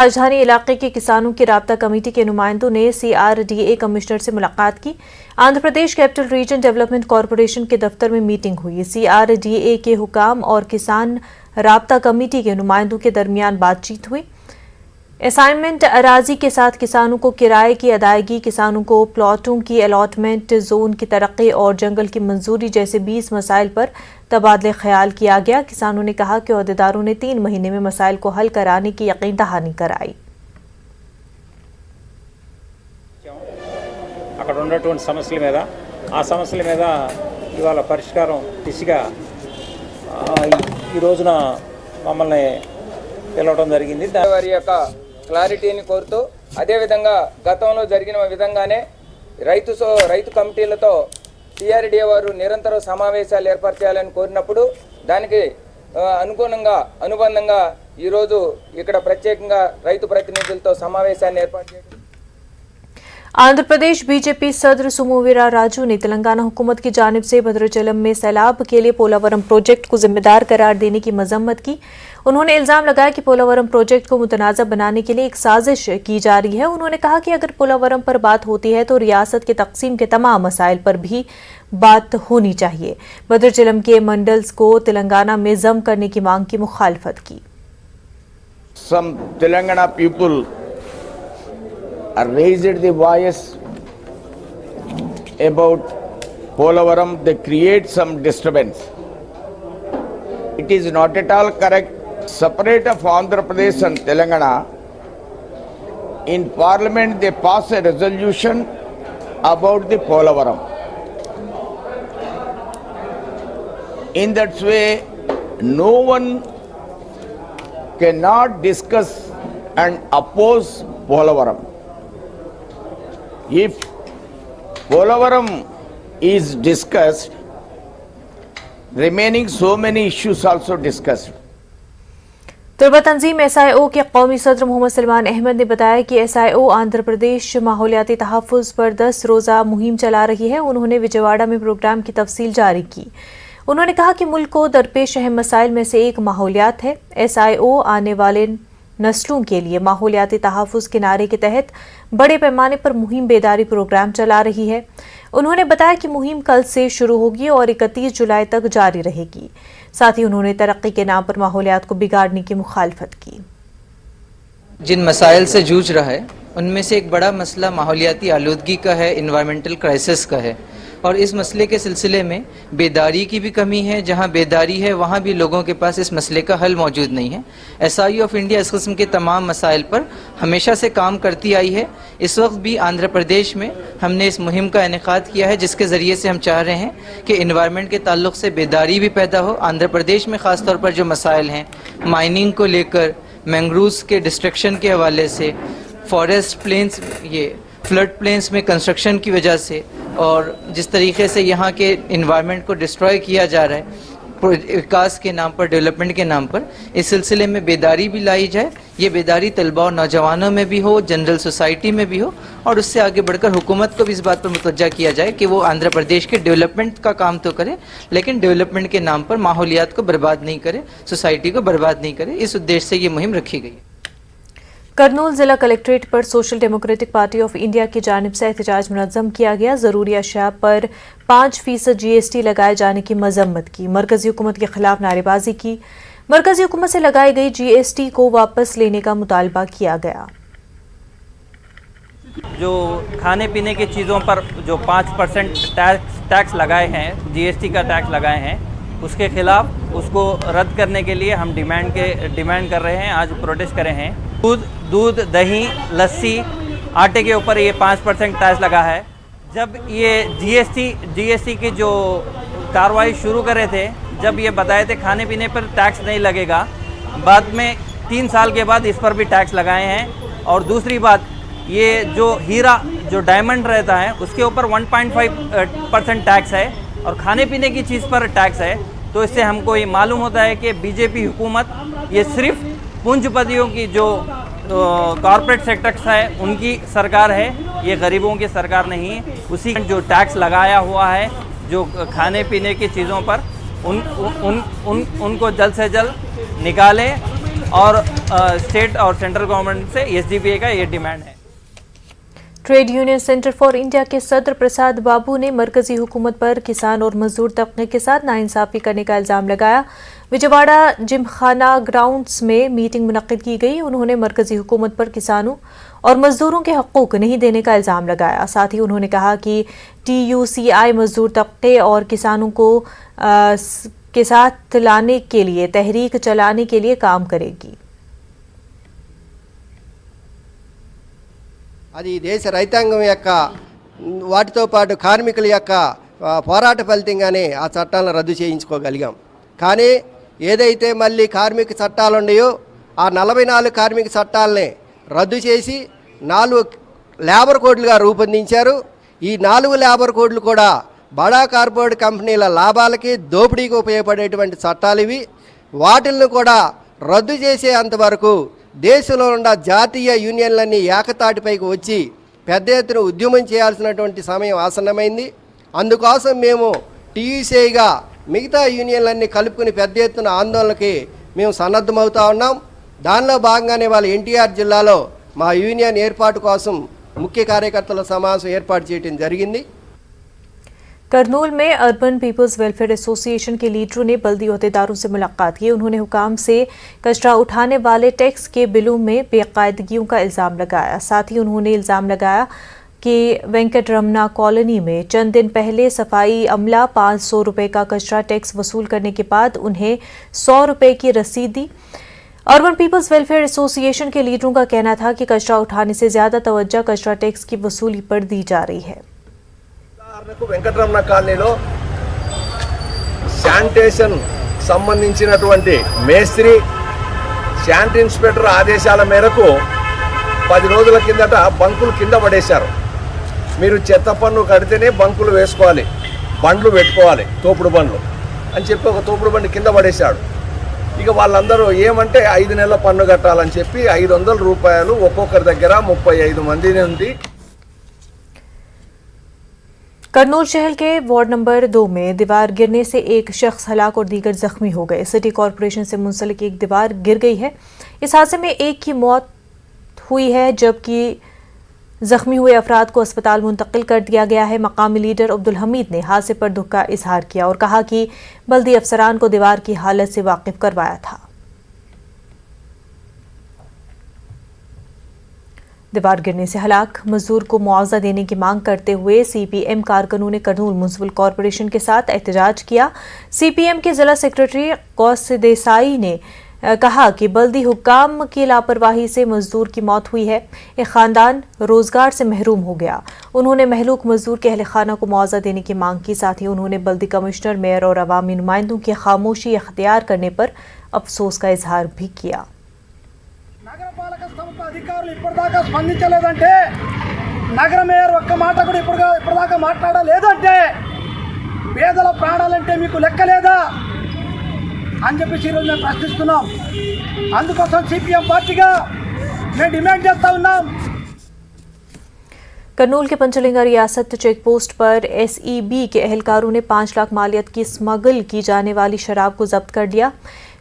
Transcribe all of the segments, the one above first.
राजधानी इलाके के किसानों की राब्ता कमेटी के नुमाइंदों ने CRDA कमिश्नर से मुलाकात की। Andhra Pradesh capital region development corporation के दफ्तर में मीटिंग हुई। CRDA के हुकाम और किसान राब्ता कमेटी के नुमाइंदों के दरमियान बातचीत हुई। असाइनमेंट अराजी के साथ किसानों को किराए की अदायगी, किसानों को प्लॉटों की अलॉटमेंट, जोन की तरक्की और जंगल की मंजूरी जैसे 20 मसाइल पर तबादले ख्याल किया गया। किसानों ने कहा कि ओहदेदारों ने 3 महीने में मसाइल को हल कराने की यकीन दहानी कराई। అక్కడ ఉన్నటువంటి సమస్యల మీద ఆ సమస్యల మీద ఇవాళ పరిష్కారం దిశగా ఈ రోజున మమ్మల్ని పిలవడం జరిగింది। వారి యొక్క క్లారిటీని కోరుతూ అదేవిధంగా గతంలో జరిగిన విధంగానే రైతు కమిటీలతో CRDA వారు నిరంతర సమావేశాలు ఏర్పాటు చేయాలని కోరినప్పుడు దానికి అనుబంధంగా ఈరోజు ఇక్కడ ప్రత్యేకంగా రైతు ప్రతినిధులతో సమావేశాన్ని ఏర్పాటు చేయడం। आंध्र प्रदेश बीजेपी सदर सुमोवीरा राजू ने तेलंगाना हुकूमत की जानिब से भद्राचलम में सैलाब के लिए पोलावरम प्रोजेक्ट को जिम्मेदार करार देने की मजम्मत की। उन्होंने इल्जाम लगाया कि पोलावरम प्रोजेक्ट को मुतनाज़ा बनाने के लिए एक साजिश की जा रही है। उन्होंने कहा कि अगर पोलावरम पर बात होती है तो रियासत के तकसीम के तमाम मसाइल पर भी बात होनी चाहिए। भद्राचलम के मंडल्स को तेलंगाना में जम करने की मांग की मुखालफत की। Some Telangana people raised the voice about Polavaram. They create some disturbance. It is not at all correct. Separate of Andhra Pradesh and Telangana, in Parliament they pass a resolution about the Polavaram. In that way, no one cannot discuss and oppose Polavaram. If Polavaram is discussed, remaining so many issues also discussed. तलबा तंजीम SIO के कौमी सदर मोहम्मद सलमान अहमद ने बताया कि SIO Andhra Pradesh माहौलियाती तहफ़्फ़ुज़ पर 10 रोज़ा मुहिम चला रही है। उन्होंने विजयवाड़ा में प्रोग्राम की तफसील जारी की। उन्होंने कहा कि मुल्क को दरपेश अहम मसाइल में से एक माहौलियात है। SIO आने वाले नस्लों के लिए माहौलियाती तहफ़्फ़ुज़ के नारे के तहत बड़े पैमाने पर मुहिम बेदारी प्रोग्राम चला रही है। उन्होंने बताया कि मुहिम कल से शुरू होगी और 31 जुलाई तक जारी रहेगी। साथ ही उन्होंने तरक्की के नाम पर माहौलियात को बिगाड़ने की मुखालफत की। जिन मसाइल से जूझ रहा है उनमें से एक बड़ा मसला माहौलियाती आलूदगी का है, इन्वायरमेंटल क्राइसिस का है, और इस मसले के सिलसिले में बेदारी की भी कमी है। जहां बेदारी है वहां भी लोगों के पास इस मसले का हल मौजूद नहीं है। SIO ऑफ इंडिया इस किस्म के तमाम मसाइल पर हमेशा से काम करती आई है। इस वक्त भी आंध्र प्रदेश में हमने इस मुहिम का इनेकाद किया है, जिसके ज़रिए से हम चाह रहे हैं कि इन्वायरमेंट के ताल्लुक से बेदारी भी पैदा हो। आंध्र प्रदेश में ख़ास तौर पर जो मसाइल हैं माइनिंग को लेकर, मैंग्रोव्स के डिस्ट्रक्शन के हवाले से, फॉरेस्ट प्लेन्स, ये फ्लड प्लेन्स में कंस्ट्रक्शन की वजह से, और जिस तरीके से यहाँ के इन्वायरमेंट को डिस्ट्रॉय किया जा रहा है विकास के नाम पर, डेवलपमेंट के नाम पर, इस सिलसिले में बेदारी भी लाई जाए। ये बेदारी तलबा और नौजवानों में भी हो, जनरल सोसाइटी में भी हो, और उससे आगे बढ़कर हुकूमत को भी इस बात पर मुतवज्जा किया जाए कि वो आंध्र प्रदेश के डेवलपमेंट का काम तो करे, लेकिन डेवलपमेंट के नाम पर माहौलियात को बर्बाद नहीं करे, सोसाइटी को बर्बाद नहीं करे। इस उद्देश्य से ये मुहिम रखी गई। करनूल जिला कलेक्ट्रेट पर social democratic party of India की जानिब से एहतजाज मुनज़्ज़म किया गया। ज़रूरी अशिया पर 5% GST लगाए जाने की मजम्मत की। मरकजी हुकूमत के खिलाफ नारेबाजी की। मरकजी हुकूमत से लगाई गई GST को वापस लेने का मुतालबा किया गया। जो खाने पीने की चीज़ों पर जो 5% टैक्स लगाए हैं, GST का टैक्स लगाए हैं, उसके खिलाफ उसको रद्द करने के लिए हम डिमांड कर रहे हैं। आज प्रोटेस्ट करे हैं। दूध, दही, लस्सी, आटे के ऊपर ये 5% टैक्स लगा है। जब ये GST की जो कार्रवाई शुरू करे थे, जब ये बताए थे खाने पीने पर टैक्स नहीं लगेगा, बाद में 3 साल के बाद इस पर भी टैक्स लगाए हैं। और दूसरी बात, ये जो हीरा, जो डायमंड रहता है, उसके ऊपर 1.5% टैक्स है और खाने पीने की चीज़ पर टैक्स है। तो इससे हमको ये मालूम होता है कि बीजेपी हुकूमत ये सिर्फ पूंजीपतियों की जो कॉरपोरेट सेक्टर्स है उनकी सरकार है, ये गरीबों की सरकार नहीं है। उसी जो टैक्स लगाया हुआ है जो खाने पीने की चीज़ों पर, उनको जल्द से जल्द निकाले और स्टेट और सेंट्रल गवर्नमेंट से एसडीपीए का ये डिमांड है। Trade union centre for India के सदर प्रसाद बाबू ने मरकजी हुकूमत पर किसान और मजदूर तबके के साथ नाइंसाफी करने का इल्जाम लगाया। विजयवाड़ा जिमखाना ग्राउंड्स में मीटिंग मुनक्किद की गई। उन्होंने मरकजी हुकूमत पर किसानों और मजदूरों के हकूक नहीं देने का इल्जाम लगाया। साथ ही उन्होंने कहा कि TUCI मजदूर तबके और किसानों को के साथ लाने के लिए तहरीक चलाने के लिए काम करेगी। అది దేశ రైతాంగం యొక్క వాటితో పాటు కార్మికుల యొక్క పోరాట ఫలితంగానే ఆ చట్టాలను రద్దు చేయించుకోగలిగాం. కానీ ఏదైతే మళ్ళీ కార్మిక చట్టాలు ఉన్నాయో ఆ 44 కార్మిక చట్టాలని రద్దు చేసి 4 లేబర్ కోడ్లుగా రూపొందించారు. ఈ 4 లేబర్ కోడ్లు కూడా బడా కార్పొరేట్ కంపెనీల లాభాలకి దోపిడీకి ఉపయోగపడేటువంటి చట్టాలు ఇవి. వాటిల్ని కూడా రద్దు చేసేంతవరకు దేశంలో ఉన్న జాతీయ యూనియన్లన్నీ ఏకతాటిపైకి వచ్చి పెద్ద ఎత్తున ఉద్యమం చేయాల్సినటువంటి సమయం ఆసన్నమైంది. అందుకోసం మేము TUCIగా మిగతా యూనియన్లన్నీ కలుపుకుని పెద్ద ఎత్తున ఆందోళనకి మేము సన్నద్ధమవుతా ఉన్నాం. దానిలో భాగంగానే వాళ్ళ NTR జిల్లాలో మా యూనియన్ ఏర్పాటు కోసం ముఖ్య కార్యకర్తల సమావేశం ఏర్పాటు చేయడం జరిగింది. करनूल में अर्बन पीपल्स वेलफेयर एसोसिएशन के लीडरों ने बल्दी अहदेदारों से मुलाकात की। उन्होंने हुकाम से कचरा उठाने वाले टैक्स के बिलों में बेकायदगियों का इल्ज़ाम लगाया। साथ ही उन्होंने इल्ज़ाम लगाया कि वेंकटरमना कॉलोनी में चंद दिन पहले सफाई अमला 500 रुपये का कचरा टैक्स वसूल करने के बाद उन्हें 100 रुपये की रसीद दी। अर्बन पीपल्स वेलफेयर एसोसिएशन के लीडरों का कहना था कि कचरा उठाने से ज़्यादा तवज्जो कचरा टैक्स की वसूली पर दी जा रही है। వెంకటరమణ కాలనీలో శానిటేషన్ సంబంధించినటువంటి మేస్త్రి శానిటరీ ఇన్స్పెక్టర్ ఆదేశాల మేరకు 10 రోజుల కిందట బంకులు కింద పడేశారు. మీరు చెత్త పన్ను కడితేనే బంకులు వేసుకోవాలి, బండ్లు పెట్టుకోవాలి, తోపుడు బండ్లు అని చెప్పి ఒక తోపుడు బండి కింద పడేశాడు. ఇక వాళ్ళందరూ ఏమంటే 5 నెలల పన్ను కట్టాలని చెప్పి 500 రూపాయలు ఒక్కొక్కరి దగ్గర 35 మంది నుండి करनूल शहर के वार्ड नंबर 2 में दीवार गिरने से एक शख्स हलाक और दीगर जख्मी हो गए। सिटी कॉरपोरेशन से मुंसलिक एक दीवार गिर गई है। इस हादसे में एक की मौत हुई है जबकि जख्मी हुए अफराद को अस्पताल मुंतकिल कर दिया गया है। मकामी लीडर अब्दुल हमीद ने हादसे पर दुख का इजहार किया और कहा कि बल्दी अफसरान को दीवार की हालत से वाकिफ करवाया था। दीवार गिरने से हलाक मजदूर को मुआवजा देने की मांग करते हुए CPM कारकुनों ने करनूल म्युनिसिपल कॉरपोरेशन के साथ एहतजाज किया। CPM के जिला सेक्रेटरी कौस देसाई ने कहा कि बल्दी हुक्काम की लापरवाही से मजदूर की मौत हुई है। एक खानदान रोजगार से महरूम हो गया। उन्होंने महलूक मजदूर के अहल खाना को मुआवजा देने की मांग की। साथ ही उन्होंने बल्दी कमिश्नर, मेयर और अवामी नुमाइंदों की खामोशी इख्तियार करने पर अफसोस का इजहार भी किया। అధికారులు ఇప్పటిదాకా స్పందించలేదంటే, నగర మేయర్ ఒక్క మాట కూడా ఇప్పటిదాకా మాట్లాడలేదంటే పేదల ప్రాణాలంటే మీకు లెక్కలేదా అని చెప్పేసి ఈరోజు మేము ప్రశ్నిస్తున్నాం. అందుకోసం CPM పార్టీగా మేము డిమాండ్ చేస్తా ఉన్నాం. करनूल के पंचलिंगा रियासत चेक पोस्ट पर SEB के एहलकारों ने 5 लाख मालियत की स्मगल की जाने वाली शराब को जब्त कर लिया।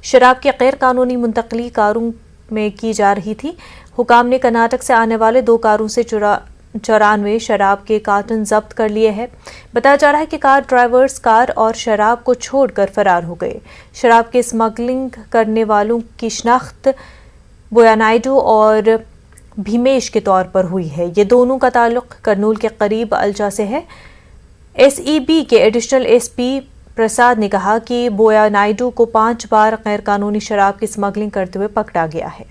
शराब की गैर कानूनी मुंतकली कारों में की जा रही थी। हुकाम ने कर्नाटक से आने वाले 2 कारों से 94 शराब के कार्टन जब्त कर लिए हैं। बताया जा रहा है कि कार ड्राइवर्स कार और शराब को छोड़कर फरार हो गए। शराब के स्मगलिंग करने वालों की शिनाख्त बोया नायडू और भीमेश के तौर पर हुई है। ये दोनों का ताल्लुक करनूल के करीब अलजा से है। SEB के एडिशनल SP प्रसाद ने कहा कि बोया नायडू को 5 बार गैर कानूनी शराब की स्मगलिंग करते हुए पकड़ा गया है।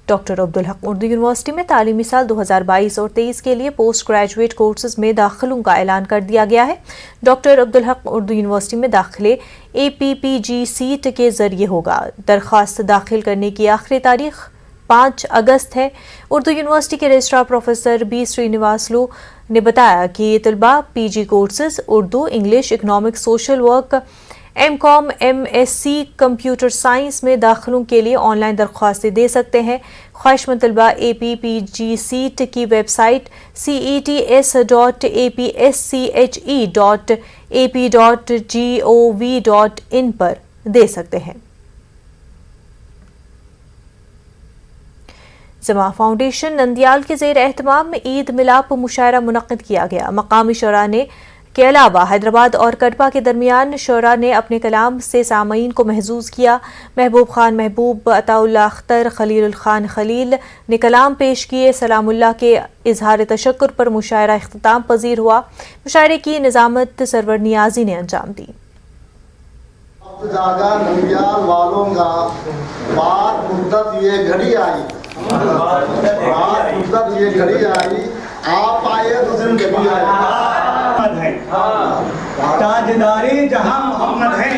डॉक्टर अब्दुल हक उर्दू यूनिवर्सिटी में तालीमी साल 2022 और 23 के लिए पोस्ट ग्रेजुएट कोर्सेज में दाखिलों का ऐलान कर दिया गया है। डॉक्टर अब्दुल हक उर्दू यूनिवर्सिटी में दाखिले APPG सीट के जरिए होगा। दरख्वास्त दाखिल करने की आखिरी तारीख 5 अगस्त है। उर्दू यूनिवर्सिटी के रजिस्ट्रार प्रोफेसर B श्रीनिवासलू ने बताया कि तलबा PG courses Urdu, English, economics, social work, MCOM, MSc computer science में दाखिलों के लिए ऑनलाइन दरख्वास्तें दे सकते हैं। ख्वाहिशमंद तलबा APPG सीट की वेबसाइट cets.apsche.ap.gov.in पर दे सकते हैं। जमा फाउंडेशन नंदियाल के ज़ेर एहतमाम में ईद मिलाप मुशायरा मुनक्किद किया गया। मकामी शोरा ने के अलावा हैदराबाद और कटपा के दरमियान शोरा ने अपने कलाम से सामईन को महजूज किया। महबूब खान महबूब, अताउल्लाह अख्तर, खलील खान खलील ने कलाम पेश किए। सलामुल्लाह के इजहार तशक्कुर पर मुशायरा इख्तिताम पजीर हुआ। मुशायरे की निजामत सरवर नियाजी ने अंजाम दी। जागा नंदियाल वालों का बात मुद्दत ये घड़ी आई, बात मुद्दत ये घड़ी आई, आप आए तो दिन घड़ी आई। ताजदारी जहां मोहम्मद है,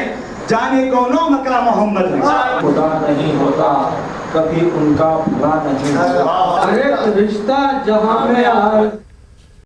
जाने कौनो मकरा मोहम्मद है। खुदा नहीं होता कभी उनका भला नहीं होता। रिश्ता जहां में